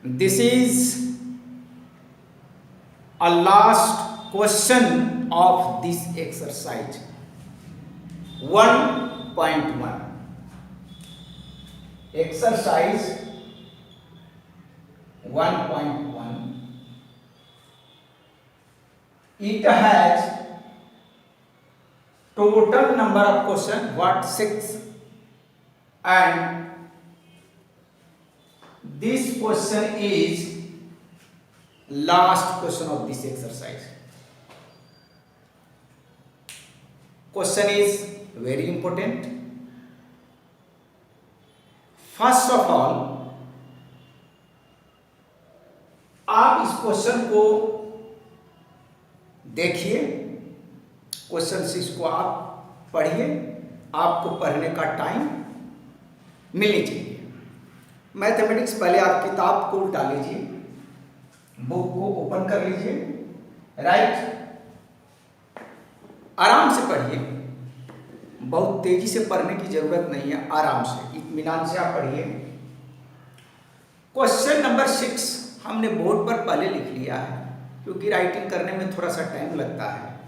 This is a last question of this exercise 1.1. Exercise 1.1. It has total number of questions, what, 6, and this question is last question of this exercise. Question is very important. First of all, आप इस question को देखिए, question 6 को आप पढ़िए, आपको पढ़ने का टाइम मिलनी चाहिए। मैथमेटिक्स पहले आप किताब को उल्टा लीजिए, बुक को ओपन कर लीजिए, राइट, आराम से पढ़िए, बहुत तेजी से पढ़ने की जरूरत नहीं है, आराम से इत्मीनान से आप पढ़िए। क्वेश्चन नंबर 6 हमने बोर्ड पर पहले लिख लिया है क्योंकि राइटिंग करने में थोड़ा सा टाइम लगता है,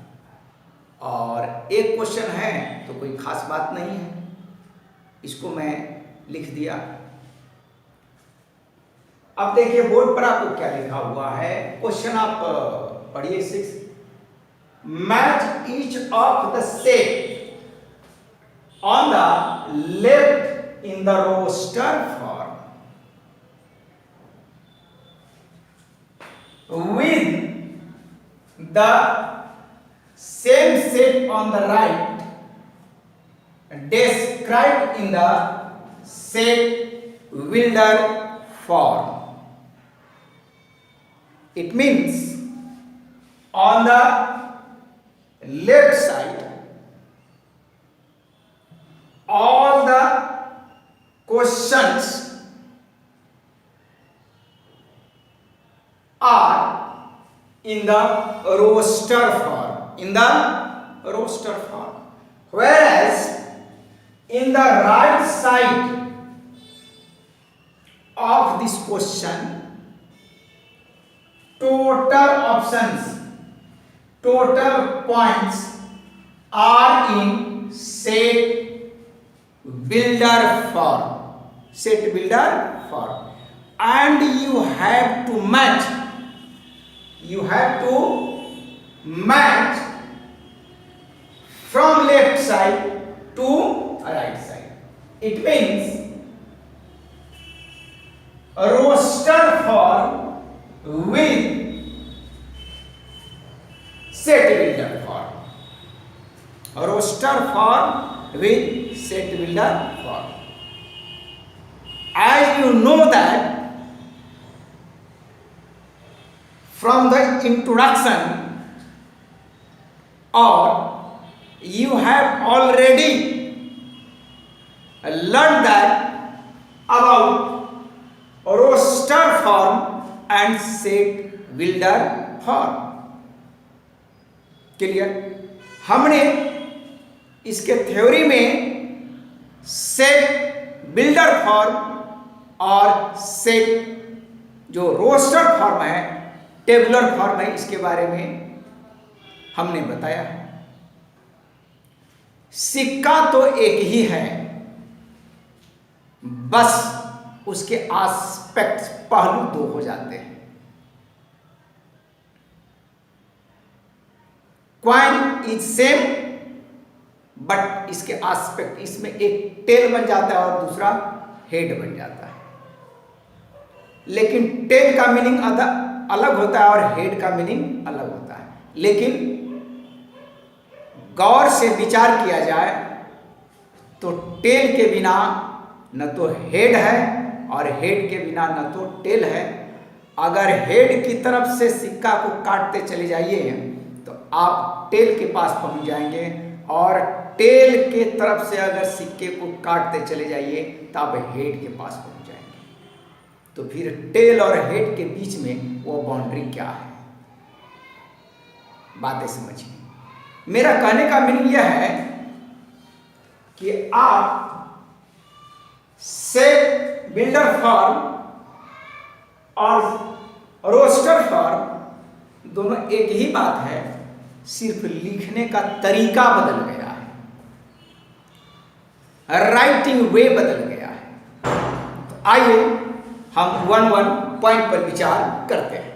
और एक क्वेश्चन है तो कोई खास बात नहीं है, इसको मैं लिख दिया। अब देखिए बोर्ड पर आपको क्या लिखा हुआ है, क्वेश्चन आप पढ़िए 6। Match each of the set on the left in the roster form with the same set on the right described in the set Wilder form. It means on the left side all the questions are in the roster form, whereas in the right side of this question total points are in set builder form, and you have to match from left side to right side. It means a roster form with set builder form. A roster form with set builder form. As you know that from the introduction, or you have already learned that about roster form and set builder form. Clear? हमने इसके theory में set builder form और set जो roster form है, tabular form है, इसके बारे में हमने बताया है। सिक्का तो एक ही है, बस उसके एस्पेक्ट पहलू दो हो जाते हैं। कॉइन इज सेम बट इसके एस्पेक्ट, इसमें एक टेल बन जाता है और दूसरा हेड बन जाता है, लेकिन टेल का मीनिंग अलग होता है और हेड का मीनिंग अलग होता है। लेकिन गौर से विचार किया जाए तो टेल के बिना न तो हेड है और हेड के बिना न तो टेल है। अगर हेड की तरफ से सिक्का को काटते चले जाइए तो आप टेल के पास पहुंच जाएंगे, और टेल के तरफ से अगर सिक्के को काटते चले जाइए तो आप हेड के पास पहुंच जाएंगे। तो फिर टेल और हेड के बीच में वो बाउंड्री क्या है, बातें समझिए। मेरा कहने का मीनिंग यह है कि आप सेट बिल्डर फॉर्म और रोस्टर फॉर्म दोनों एक ही बात है, सिर्फ लिखने का तरीका बदल गया है, राइटिंग वे बदल गया है। तो आइए हम वन वन पॉइंट पर विचार करते हैं।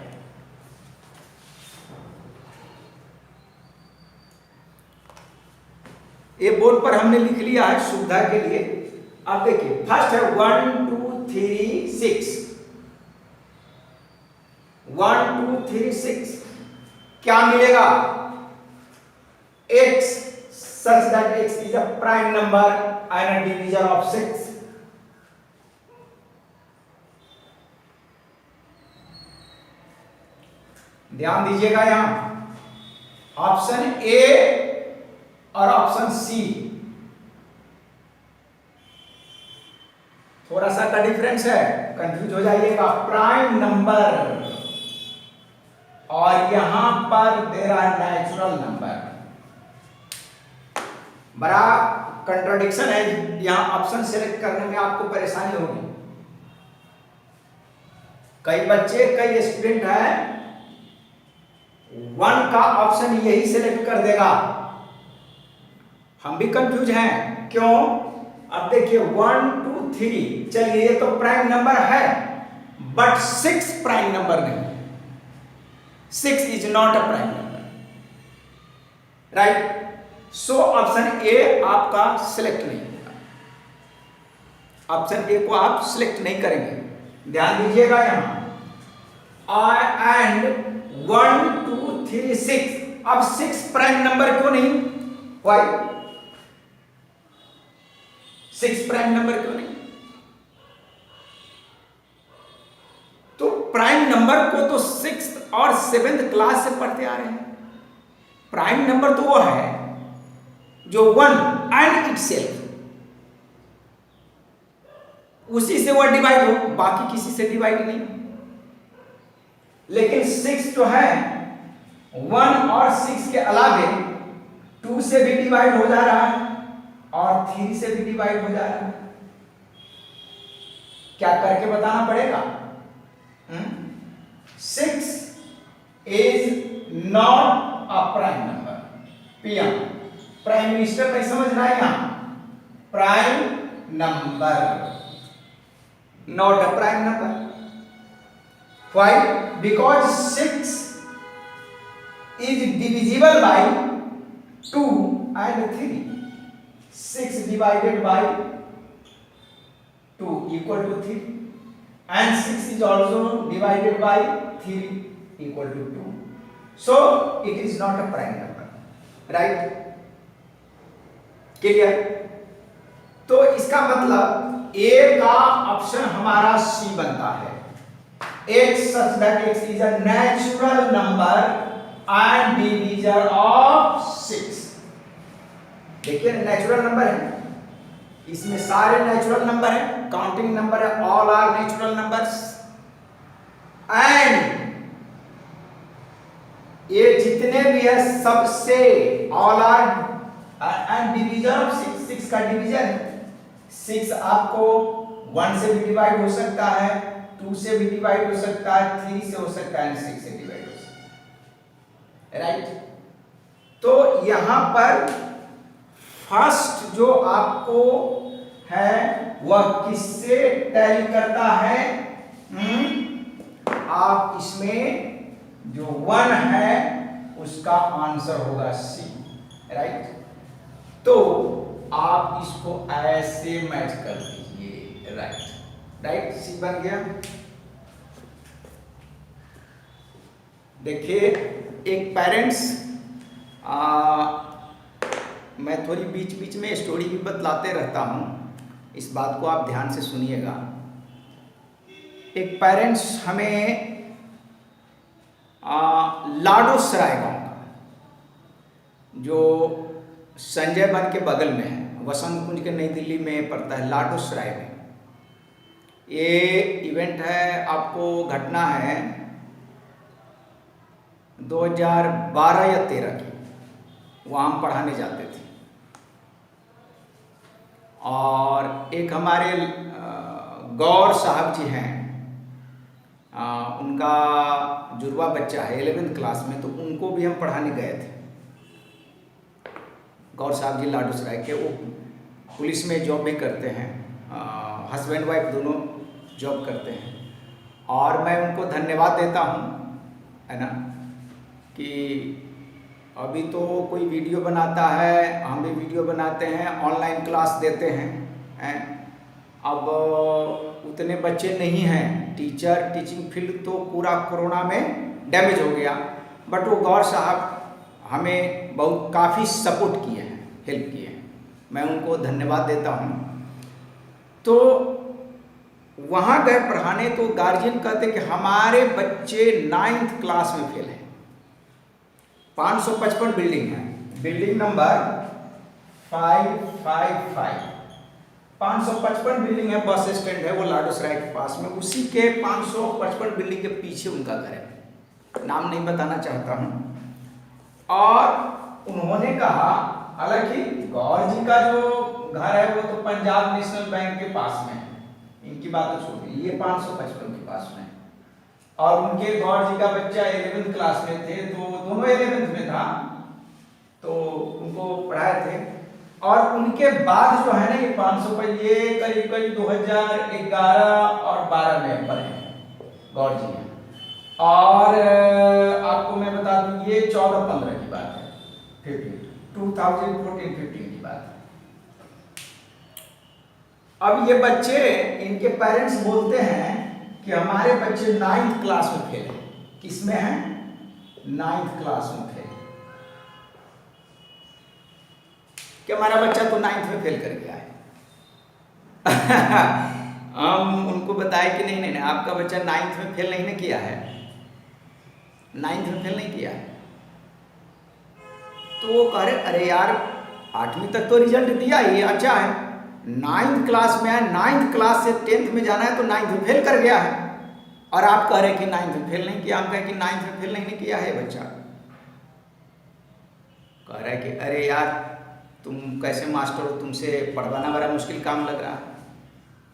ये बोर्ड पर हमने लिख लिया है सुविधा के लिए। आप देखिए, फर्स्ट है 1 2 3 6, 1 2 3 6। क्या मिलेगा? x such that x is a prime number and a divisor of 6। ध्यान दीजिएगा, यहां ऑप्शन ए और ऑप्शन सी थोड़ा सा का डिफरेंस है, कंफ्यूज हो जाइएगा। प्राइम नंबर और यहां पर दे रहा है नेचुरल नंबर, बड़ा कंट्राडिक्शन है। यहां ऑप्शन सेलेक्ट करने में आपको परेशानी होगी। कई बच्चे, कई स्टूडेंट हैं, 1 का ऑप्शन यही सेलेक्ट कर देगा। हम भी कंफ्यूज हैं, क्यों? अब देखिए 1 2 3, चलिए ये तो प्राइम नंबर है, बट 6 प्राइम नंबर नहीं। 6 is not a prime number, right? So option A आपका सिलेक्ट नहीं होगा। ऑप्शन ए को आप सिलेक्ट नहीं करेंगे। ध्यान दीजिएगा, यहां एंड 1 2 3 6। अब 6 प्राइम नंबर क्यों नहीं? वाई 6 प्राइम नंबर क्यों नहीं? तो प्राइम नंबर को तो 6th और 7th क्लास से पढ़ते आ रहे हैं। प्राइम नंबर तो वो है जो 1 एंड इटसेल्फ, उसी से वो डिवाइड हो, बाकी किसी से डिवाइड नहीं। लेकिन 6 जो है 1 और 6 के अलावे 2 से भी डिवाइड हो जा रहा है और 3 से भी डिवाइड हो जा रहा है। क्या करके बताना पड़ेगा? 6 is not a prime number. PM prime minister नहीं समझना है, यहां prime number, not a prime number. Why? Because 6 is divisible by 2 and 3. 6 divided by 2 equal to 3, and 6 is also divided by 3 equal to 2. So it is not a prime number, right? Clear? तो इसका मतलब A का option हमारा C बनता है। X such that X is a natural number and divisor of 6। देखिए natural number है, इसमें सारे नेचुरल नंबर है, काउंटिंग नंबर है, all are natural numbers. And ये जितने भी है सबसे all are and divisor of 6। 6 का डिवीजर है। 6 आपको 1 से भी डिवाइड हो सकता है, 2 से भी डिवाइड हो सकता है, 3 से हो सकता है, 6 से डिवाइड हो सकता है, राइट? तो यहां पर फर्स्ट जो आपको है वह किससे टैली करता है? आप इसमें जो 1 है उसका आंसर होगा सी, राइट? तो आप इसको ऐसे मैच कर दीजिए, राइट? राइट, सी बन गया। देखिए एक पेरेंट्स, मैं थोड़ी बीच बीच में स्टोरी भी बतलाते रहता हूँ, इस बात को आप ध्यान से सुनिएगा। एक पेरेंट्स हमें लाडोसराय गांव का, जो संजय वन के बगल में है, वसंत कुंज के नई दिल्ली में पड़ता है, लाडोसराय में। ये इवेंट है, आपको घटना है 2012 या 13 की। वहाँ हम पढ़ाने जाते थे और एक हमारे गौर साहब जी हैं, उनका जुड़वा बच्चा है 11वीं क्लास में, तो उनको भी हम पढ़ाने गए थे। गौर साहब जी लाडूसराय के, वो पुलिस में जॉब भी करते हैं, हस्बैंड वाइफ दोनों जॉब करते हैं। और मैं उनको धन्यवाद देता हूँ, है ना, कि अभी तो कोई वीडियो बनाता है, हम भी वीडियो बनाते हैं, ऑनलाइन क्लास देते हैं। अब उतने बच्चे नहीं हैं, टीचिंग फील्ड तो पूरा कोरोना में डैमेज हो गया, बट वो गौर साहब हमें बहुत काफ़ी सपोर्ट किए हैं, हेल्प किए हैं, मैं उनको धन्यवाद देता हूँ। तो वहाँ गए पढ़ाने, तो गार्जियन कहते कि हमारे बच्चे 9th क्लास में फेल हैं। 555 बिल्डिंग है, बिल्डिंग नंबर 555, 555 बिल्डिंग है, बस स्टैंड है वो लाडूसराय के पास में, उसी के 555 बिल्डिंग के पीछे उनका घर है, नाम नहीं बताना चाहता हूँ। और उन्होंने कहा, हालांकि गौर जी का जो घर है वो तो पंजाब नेशनल बैंक के पास में है, इनकी बात तो छोड़ दी, ये 555 के पास में, और उनके गौर जी का बच्चा 11वीं क्लास में थे, तो दोनों 11वीं में था, तो उनको पढ़ाए थे। और उनके बाद जो है ना ये 500 ये करीब 2011 और 12 में पढ़े गौर जी ने। और आपको मैं बता दूं ये 14-15 की बात है, 2014-15 की बात है। अब ये बच्चे, इनके पेरेंट्स बोलते हैं कि हमारे बच्चे 9th क्लास में फेल हैं। किस में हैं? 9th क्लास में फेल। कि हमारा बच्चा तो 9th में फेल कर गया है। हम उनको बताए कि नहीं, आपका बच्चा 9th में फेल नहीं किया है, 9th में फेल नहीं किया है। तो वो कह रहे अरे यार 8वीं तक तो रिजल्ट दिया ही अच्छा है, 9th क्लास में है, 9th क्लास से 10th में जाना है, तो 9th में फेल कर गया है, और आप कह रहे कि 9th में फेल नहीं किया। हम कहें कि 9th में फेल नहीं किया है बच्चा। कह रहा है कि अरे यार तुम कैसे मास्टर हो, तुमसे पढ़वाना बड़ा मुश्किल काम लग रहा है।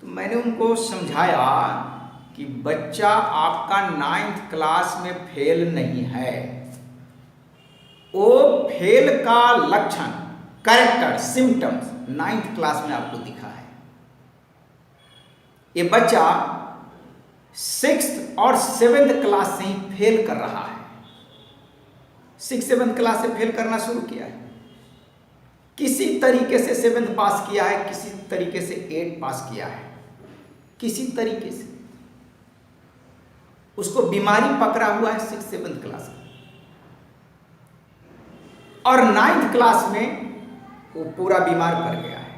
तो मैंने उनको समझाया कि बच्चा आपका 9th क्लास में फेल नहीं है, वो फेल का लक्षण, कैरेक्टर, सिम्टम्स 9th क्लास में आपको दिखा है। ये बच्चा 6th और 7th क्लास से ही फेल कर रहा है, 6th-7th क्लास से फेल करना शुरू किया है। किसी तरीके से 7th पास किया है, किसी तरीके से 8 पास किया है, किसी तरीके से उसको बीमारी पकड़ा हुआ है 6th-7th क्लास का, और 9th क्लास में वो पूरा बीमार पड़ गया है।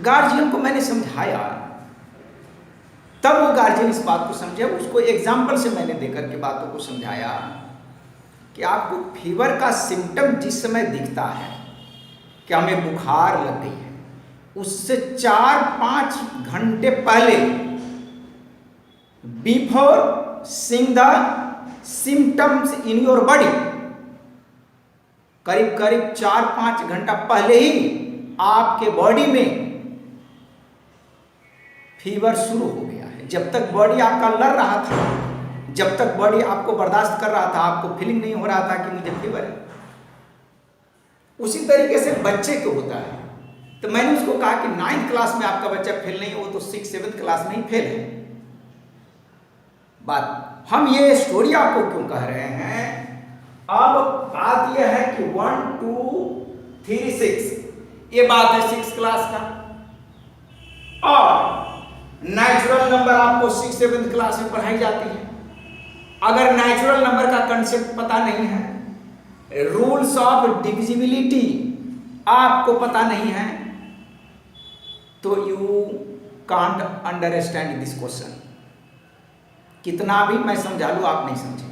गार्जियन को मैंने समझाया, तब वो गार्जियन इस बात को समझे, उसको एग्जाम्पल से मैंने देकर के बातों को समझाया कि आपको फीवर का सिम्टम जिस समय दिखता है कि हमें बुखार लग गई है, उससे 4-5 घंटे पहले, before seeing the symptoms in your body, करीब 4-5 घंटा पहले ही आपके बॉडी में फीवर शुरू हो गया है। जब तक बॉडी आपका लड़ रहा था, जब तक बॉडी आपको बर्दाश्त कर रहा था, आपको फीलिंग नहीं हो रहा था कि मुझे फीवर है, उसी तरीके से बच्चे को होता है। तो मैंने उसको कहा कि 9th क्लास में आपका बच्चा फेल नहीं है, वो तो 6th-7th क्लास में ही फेल है। बात हम ये स्टोरी आपको क्यों कह रहे हैं, अब बात यह है कि 1 2 3 6 ये बात है 6th क्लास का, और नेचुरल नंबर आपको 6th-7th क्लास में पढ़ाई जाती है। अगर नेचुरल नंबर का कंसेप्ट पता नहीं है, रूल्स ऑफ डिविजिबिलिटी आपको पता नहीं है, तो you can't understand this question. कितना भी मैं समझा लूं आप नहीं समझेंगे।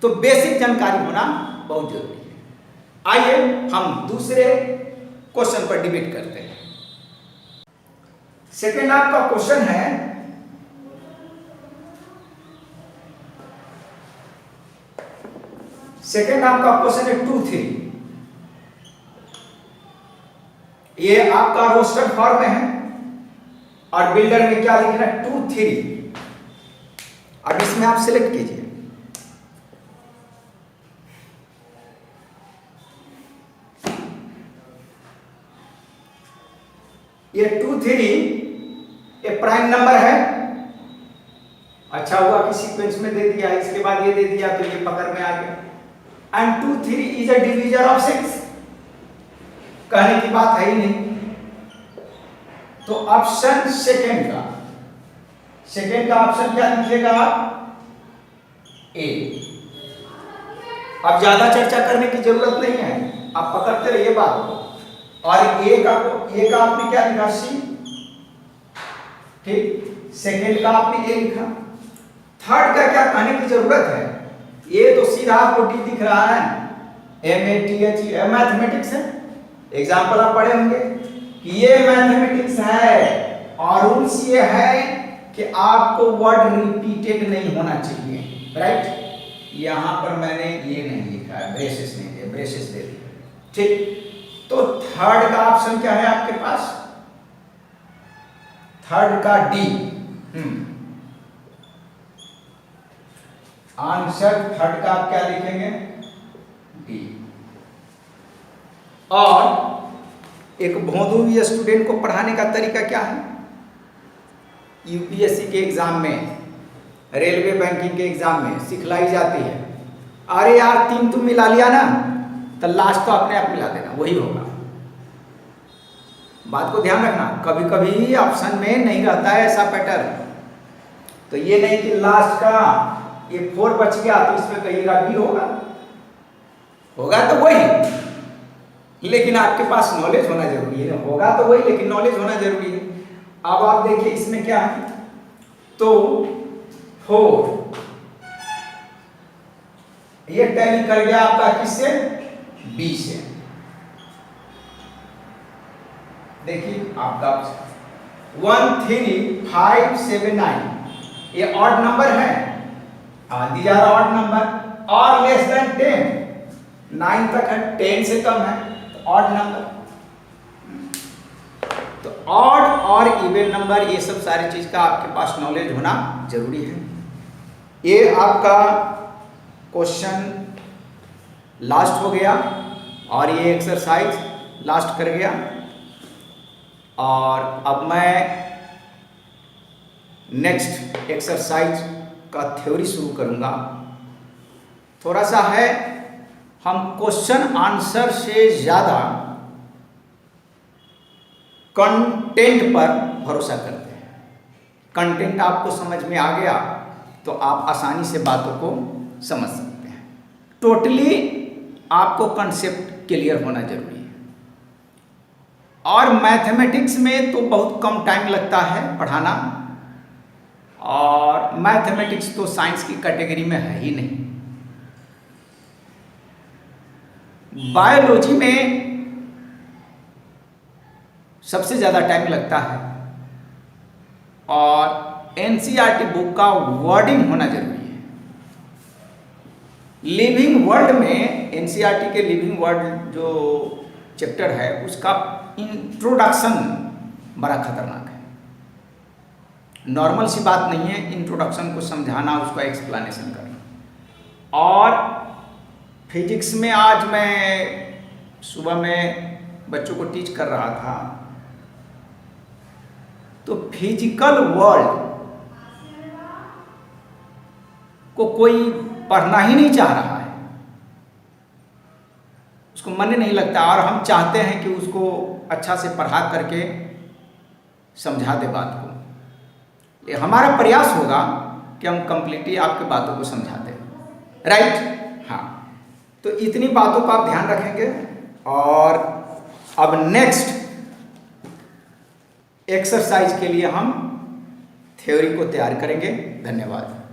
तो बेसिक जानकारी होना बहुत जरूरी है। आइए हम दूसरे क्वेश्चन पर डिबेट करते हैं। सेकेंड आपका क्वेश्चन है, सेकेंड आपका क्वेश्चन है 2-3। ये आपका रोस्टर फॉर्म में है, और बिल्डर में क्या लिखना है 2 3। अब इसमें आप सिलेक्ट कीजिए। ये 2 3 ये प्राइम नंबर है। अच्छा हुआ कि सीक्वेंस में दे दिया, इसके बाद ये दे दिया तो ये पकड़ में आ गया। And 2 3 is a divisor of 6। कहने की बात है ही नहीं। तो ऑप्शन सेकेंड का ऑप्शन क्या लिखिएगा आप? ए। अब ज्यादा चर्चा करने की जरूरत नहीं है, आप पकड़ते रहिए बात को। और ए का आपने क्या लिखा? सी। ठीक, सेकेंड का आपने ए लिखा। थर्ड का क्या कहने की जरूरत है? ये तो सीधा आपको डी दिख रहा है। MATH मैथमेटिक्स है। एग्जाम्पल आप पढ़े होंगे कि ये मैथमेटिक्स है और रूल्स ये है कि आपको वर्ड रिपीटेड नहीं होना चाहिए, राइट? यहां पर मैंने ये नहीं लिखा है, ब्रेसेस नहीं दिया, ब्रेसेस दे दिया। ठीक, तो थर्ड का ऑप्शन क्या है आपके पास? थर्ड का डी। आंसर थर्ड का आप क्या लिखेंगे? डी। और एक भोंदू स्टूडेंट को पढ़ाने का तरीका क्या है? यूपीएससी के एग्जाम में, रेलवे बैंकिंग के एग्जाम में सिखलाई जाती है। अरे यार 3 तुम मिला लिया ना, तो लास्ट तो अपने आप मिला देना, वही होगा। बात को ध्यान रखना, कभी कभी ऑप्शन में नहीं रहता है ऐसा पैटर्न। तो ये नहीं कि लास्ट का ये 4 बच गया तो इसमें कहिएगा बी होगा तो वही, लेकिन आपके पास नॉलेज होना जरूरी है। होगा तो वही, लेकिन नॉलेज होना जरूरी है। अब आप देखिए इसमें क्या है, तो 4 ये टैली कर गया आपका किससे? बी से। देखिए आपका 1 3 5 7 9 ये ऑड नंबर है। दीज आर ऑड नंबर और लेस देन 10। 9 तक है, 10 से कम है तो ऑड नंबर। तो ऑड और इवन नंबर, ये सब सारी चीज का आपके पास नॉलेज होना जरूरी है। ये आपका क्वेश्चन लास्ट हो गया और ये एक्सरसाइज लास्ट कर गया। और अब मैं नेक्स्ट एक्सरसाइज का थ्योरी शुरू करूंगा। थोड़ा सा है, हम क्वेश्चन आंसर से ज्यादा कंटेंट पर भरोसा करते हैं। कंटेंट आपको समझ में आ गया तो आप आसानी से बातों को समझ सकते हैं। टोटली आपको कंसेप्ट क्लियर होना जरूरी है। और मैथमेटिक्स में तो बहुत कम टाइम लगता है पढ़ाना, और मैथमेटिक्स तो साइंस की कैटेगरी में है ही नहीं। बायोलॉजी में सबसे ज़्यादा टाइम लगता है और एनसीईआरटी बुक का वर्डिंग होना जरूरी है। लिविंग वर्ल्ड में एनसीईआरटी के लिविंग वर्ल्ड जो चैप्टर है उसका इंट्रोडक्शन बड़ा खतरनाक है। नॉर्मल सी बात नहीं है इंट्रोडक्शन को समझाना, उसका एक्सप्लेनेशन करना। और फिजिक्स में आज मैं सुबह में बच्चों को टीच कर रहा था, तो फिजिकल वर्ल्ड को कोई पढ़ना ही नहीं चाह रहा है, उसको मन नहीं लगता। और हम चाहते हैं कि उसको अच्छा से पढ़ा करके समझा दे बात को। ये हमारा प्रयास होगा कि हम कंप्लीटली आपके बातों को समझा दें, राइट? हाँ, तो इतनी बातों का आप ध्यान रखेंगे। और अब नेक्स्ट एक्सरसाइज के लिए हम थ्योरी को तैयार करेंगे। धन्यवाद।